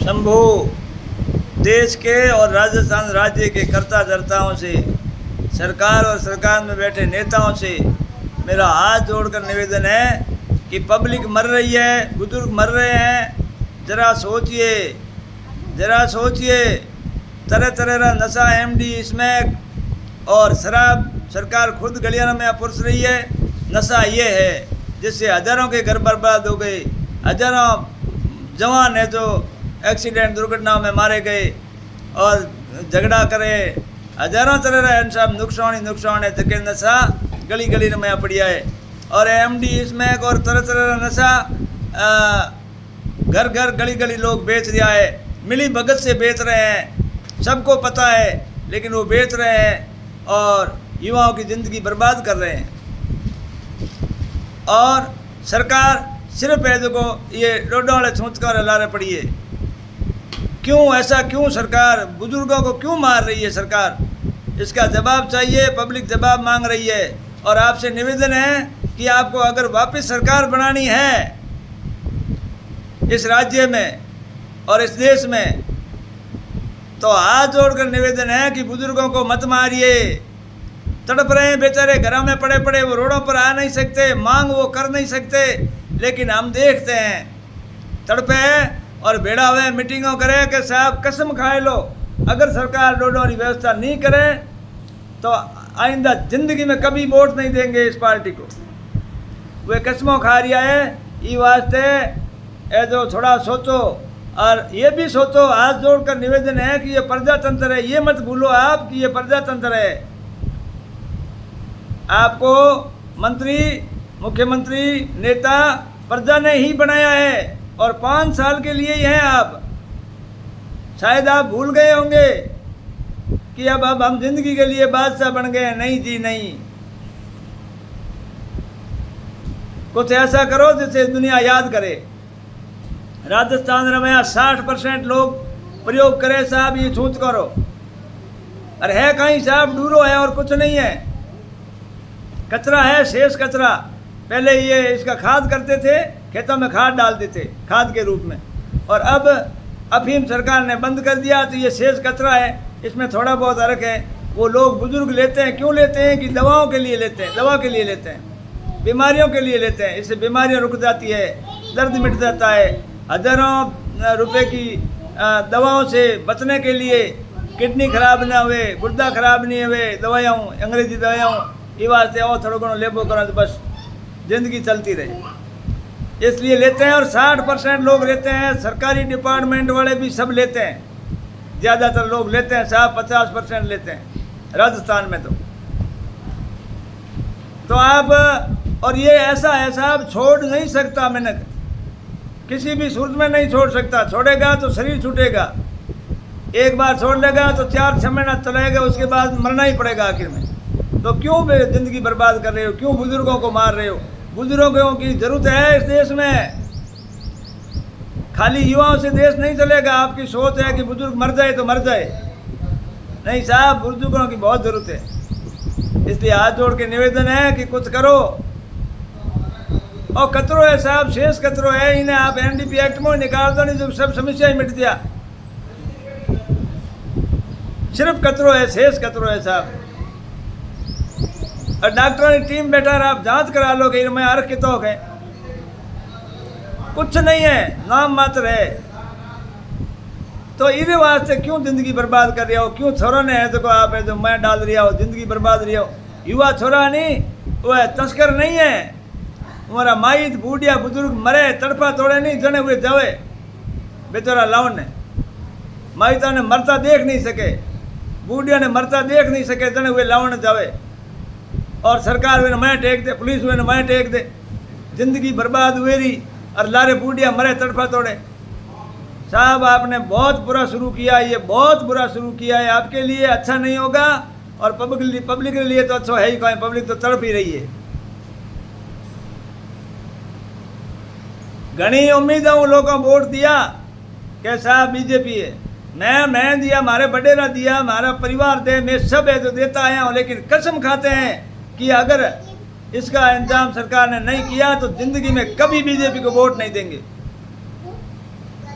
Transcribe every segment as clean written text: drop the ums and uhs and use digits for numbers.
शंभू देश के और राजस्थान राज्य के कर्ता धर्ताओं से, सरकार और सरकार में बैठे नेताओं से मेरा हाथ जोड़कर निवेदन है कि पब्लिक मर रही है, बुजुर्ग मर रहे हैं। ज़रा सोचिए, ज़रा सोचिए। तरह तरह का नशा, एमडी, स्मैक और शराब सरकार खुद गलियारों में पुरस रही है। नशा ये है जिससे हज़ारों के घर बर्बाद हो गए, हज़ारों जवान है जो एक्सीडेंट दुर्घटनाओं में मारे गए और झगड़ा करे। हज़ारों तरह का इंसान नुकसान है जबकि नशा गली गली में पड़िया है। और एमडी, स्मैक और तरह तरह का नशा घर घर गली गली लोग बेच दिया है, मिली भगत से बेच रहे हैं। सबको पता है, लेकिन वो बेच रहे हैं और युवाओं की ज़िंदगी बर्बाद कर रहे हैं। और सरकार सिर्फ है जो ये रोडों वाले छूट कर लारे पड़ी है। क्यों ऐसा, क्यों सरकार बुजुर्गों को क्यों मार रही है सरकार? इसका जवाब चाहिए, पब्लिक जवाब मांग रही है। और आपसे निवेदन है कि आपको अगर वापस सरकार बनानी है इस राज्य में और इस देश में, तो हाथ जोड़कर निवेदन है कि बुजुर्गों को मत मारिए। तड़प रहे हैं बेचारे, घरों में पड़े पड़े, वो रोडों पर आ नहीं सकते, मांग वो कर नहीं सकते, लेकिन हम देखते हैं तड़पे और भेड़ा हुए मीटिंगों करे कि साहब कसम खाए लो, अगर सरकार रोडों की व्यवस्था नहीं करे तो आइंदा ज़िंदगी में कभी वोट नहीं देंगे इस पार्टी को। वे कसमों खा रहा है। ये वास्ते ए जो थोड़ा सोचो और ये भी सोचो, हाथ जोड़कर निवेदन है कि ये प्रजातंत्र है। ये मत भूलो आप कि ये प्रजातंत्र है। आपको मंत्री, मुख्यमंत्री, नेता प्रजा ने ही बनाया है और 5 साल के लिए ही हैं आप। शायद आप भूल गए होंगे कि अब हम जिंदगी के लिए बादशाह बन गए। नहीं जी नहीं, कुछ ऐसा करो जिसे दुनिया याद करे। राजस्थान में 60% लोग प्रयोग करे साहब ये छूत करो, और है कहीं साहब डूरो है और कुछ नहीं है, कचरा है, शेष कचरा। पहले ये इसका खाद करते थे, खेतों में खाद डालते थे खाद के रूप में, और अब अफीम सरकार ने बंद कर दिया तो ये शेष कचरा है, इसमें थोड़ा बहुत अर्क है। वो लोग बुजुर्ग लेते हैं, क्यों लेते हैं? कि दवाओं के लिए लेते हैं, दवा के लिए लेते हैं, बीमारियों के लिए लेते हैं। इससे बीमारियां रुक जाती है, दर्द मिट जाता है। हज़ारों रुपए की दवाओं से बचने के लिए, किडनी खराब ना हुए, गुर्दा खराब नहीं हुए, दवाइयाँ, अंग्रेजी दवाइयाँ, ये वास्ते और थोड़ा घणो लेबो करो तो बस ज़िंदगी चलती रहे, इसलिए लेते हैं। और 60% लोग लेते हैं, सरकारी डिपार्टमेंट वाले भी सब लेते हैं, ज़्यादातर लोग लेते हैं साहब, 50% लेते हैं राजस्थान में। तो आप, और ये ऐसा है साहब, छोड़ नहीं सकता, मैंने किसी भी सूरत में नहीं छोड़ सकता। छोड़ेगा तो शरीर छूटेगा, एक बार छोड़ लेगा तो 4-6 महीना चलेगा, उसके बाद मरना ही पड़ेगा आखिर में। तो क्यों ज़िंदगी बर्बाद कर रहे हो? क्यों बुजुर्गों को मार रहे हो? बुजुर्गों की ज़रूरत है इस देश में। खाली युवाओं से देश नहीं चलेगा। आपकी सोच है कि बुजुर्ग मर जाए तो मर जाए, नहीं साहब, बुजुर्गों की बहुत ज़रूरत है। इसलिए हाथ जोड़ के निवेदन है कि कुछ करो। और कचरो है साहब, शेष कचरो है, इन्हें आप एनडीपी एक्ट में निकाल दो, नहीं तो सब समस्या ही मिट गया। सिर्फ कचरो है, शेष कचरो है साहब। और डॉक्टरों की टीम बैठा रहा, आप जांच करा लो कि इनमें अर्क कितों है, कुछ नहीं है, नाम मात्र है। तो इधे वास्ते क्यों ज़िंदगी बर्बाद कर रहा हो? क्यों छोरा ने है तो आप है जो मैं डाल रहा हो, ज़िंदगी बर्बाद रही हो। युवा छोरा नहीं, वो है तस्कर नहीं है। हमारा माई बूढ़िया बुजुर्ग मरे, तड़पा तोड़े नहीं, जने हुए जावे बेचारा लावन ने। माईता ने मरता देख नहीं सके, बूढ़िया ने मरता देख नहीं सके, जने हुए लावन जावे। और सरकार वे मैं टेक दे, पुलिस वे मैं टेक दे, जिंदगी बर्बाद हुए रही और लारे बूढ़िया मरे तड़फा तोड़े। साहब आपने बहुत बुरा शुरू किया, ये बहुत बुरा शुरू किया है, आपके लिए अच्छा नहीं होगा और पब्लिक के लिए तो अच्छा है ही कहीं, पब्लिक तो तड़प ही रही है। घनी उम्मीदों लोगों वोट दिया कि साहब बीजेपी है, मैं दिया, हमारे बडेरा दिया, हमारा परिवार दे, मैं सब है जो देता आया हूँ, लेकिन कसम खाते हैं कि अगर इसका इंतजाम सरकार ने नहीं किया तो जिंदगी में कभी बीजेपी को वोट नहीं देंगे।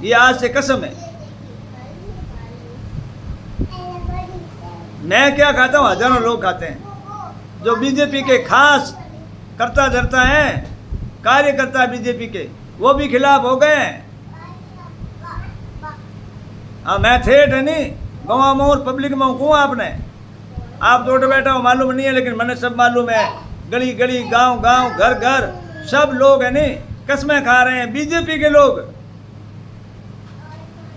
ये आज से कसम है। मैं क्या खाता हूँ, हजारों लोग खाते हैं। जो बीजेपी के खास करता धरता है, कार्यकर्ता बीजेपी के, वो भी खिलाफ हो गए हैं। हाँ, मैं ठेठ है नहीं, गाँव में और पब्लिक में हूँ। आपने आप तो बैठा हो, मालूम नहीं है, लेकिन मैंने सब मालूम है। गली गली, गांव गांव, घर घर, सब लोग है नहीं कसमें खा रहे हैं। बीजेपी के लोग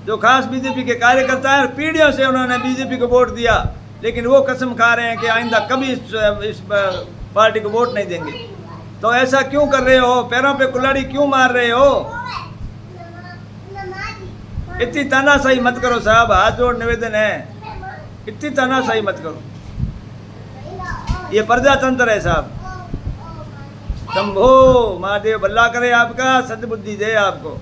जो खास बीजेपी के कार्यकर्ता हैं, पीढ़ियों से उन्होंने बीजेपी को वोट दिया, लेकिन वो कसम खा रहे हैं कि आइंदा कभी इस पार्टी को वोट नहीं देंगे। तो ऐसा क्यों कर रहे हो? पैरों पे कुल्हाड़ी क्यों मार रहे हो? इतनी तानाशाही मत करो साहब, हाथ जोड़ निवेदन है, इतनी तानाशाही मत करो। ये प्रजातंत्र है साहब। शंभो महादेव भला करे आपका, सद्बुद्धि दे आपको।